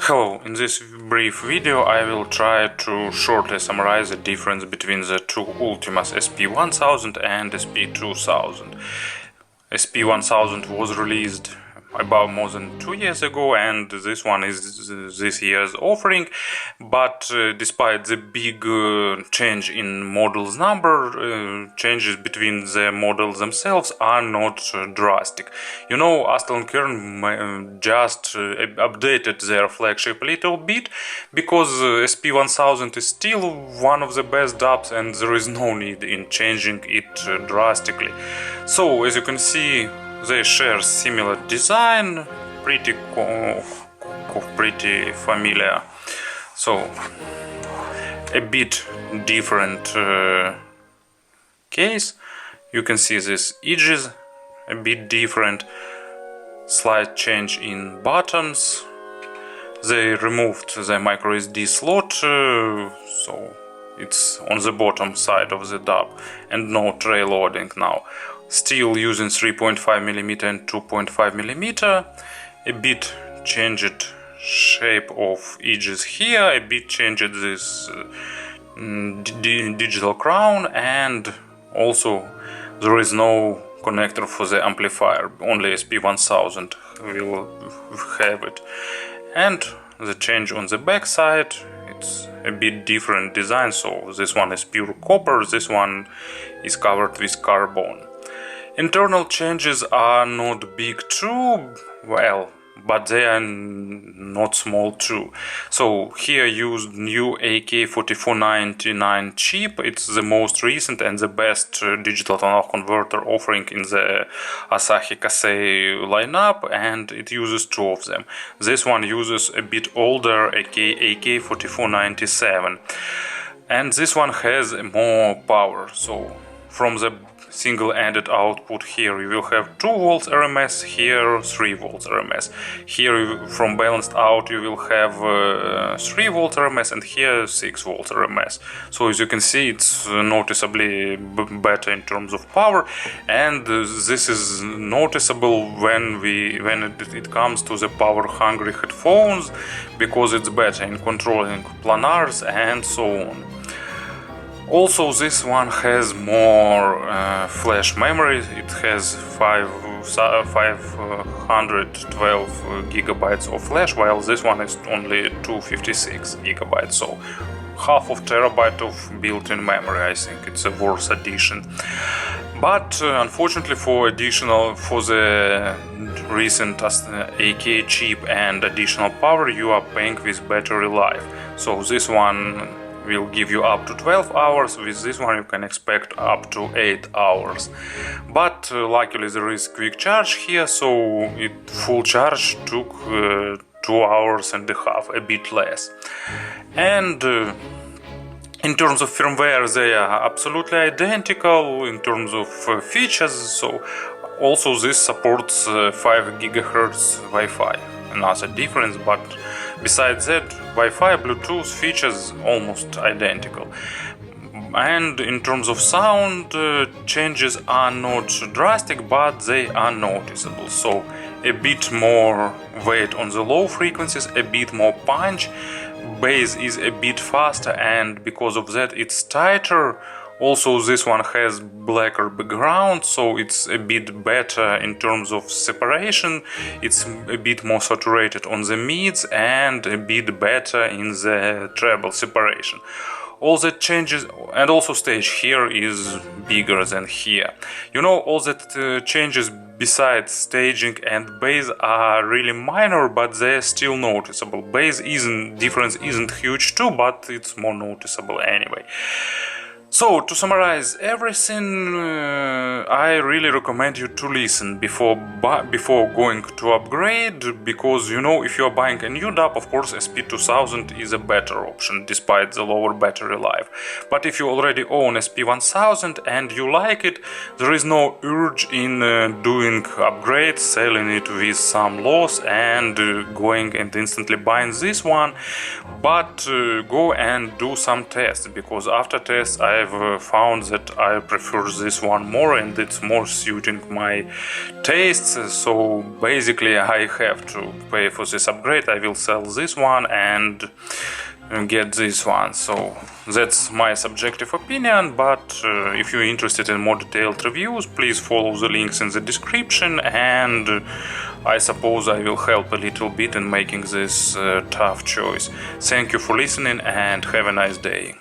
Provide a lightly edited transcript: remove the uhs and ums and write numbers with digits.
Hello, in this brief video I will try to shortly summarize the difference between the two Ultimas SP1000 and SP2000. SP1000 was released about more than 2 years ago, and this one is this year's offering, but despite the big change in models number, changes between the models themselves are not drastic. You know, Astell&Kern just updated their flagship a little bit, because SP1000 is still one of the best dubs and there is no need in changing it drastically. So as you can see, they share similar design, pretty familiar. So a bit different case. You can see these edges a bit different, slight change in buttons. They removed the micro SD slot, so it's on the bottom side of the dub and no tray loading now. Still using 3.5mm and 2.5mm, a bit changed shape of edges here, a bit changed this digital crown, and also there is no connector for the amplifier, only SP1000 will have it. And the change on the back side, it's a bit different design, so this one is pure copper, this one is covered with carbon. Internal changes are not big too, well, but they are not small too. So here used new AK4499 chip. It's the most recent and the best digital tonal converter offering in the Asahi Kasei lineup, and it uses two of them. This one uses a bit older AK4497, and this one has more power. So from the single-ended output, here you will have 2 volts RMS, here 3 volts RMS. Here from balanced out you will have 3 volts RMS, and here 6 volts RMS. So as you can see, it's noticeably better in terms of power, and this is noticeable when it comes to the power-hungry headphones, because it's better in controlling planars and so on. Also, this one has more flash memory. It has 512 gigabytes of flash, while this one is only 256 gigabytes. So half of terabyte of built-in memory. I think it's a worse addition. But unfortunately, for the recent AK chip and additional power, you are paying with battery life. So this one will give you up to 12 hours, with this one you can expect up to 8 hours. But luckily there is quick charge here, so full charge took 2 hours and a half, a bit less. And in terms of firmware, they are absolutely identical in terms of features. So also this supports 5 GHz Wi-Fi, another difference, but besides that, Wi-Fi, Bluetooth features almost identical. And in terms of sound, changes are not drastic, but they are noticeable. So a bit more weight on the low frequencies, a bit more punch, bass is a bit faster, and because of that it's tighter. Also, this one has blacker background, so it's a bit better in terms of separation. It's a bit more saturated on the mids and a bit better in the treble separation. All that changes, and also stage here is bigger than here. You know, all that changes besides staging and bass are really minor, but they're still noticeable. Bass difference isn't huge too, but it's more noticeable anyway. So, to summarize everything, I really recommend you to listen before going to upgrade, because, you know, if you are buying a new dub, of course SP2000 is a better option despite the lower battery life. But if you already own SP1000 and you like it, there is no urge in doing upgrades, selling it with some loss and going and instantly buying this one. But go and do some tests, because after tests I I've found that I prefer this one more and it's more suiting my tastes. So basically I have to pay for this upgrade. I will sell this one and get this one. So that's my subjective opinion, but if you're interested in more detailed reviews, please follow the links in the description, and I suppose I will help a little bit in making this tough choice. Thank you for listening and have a nice day.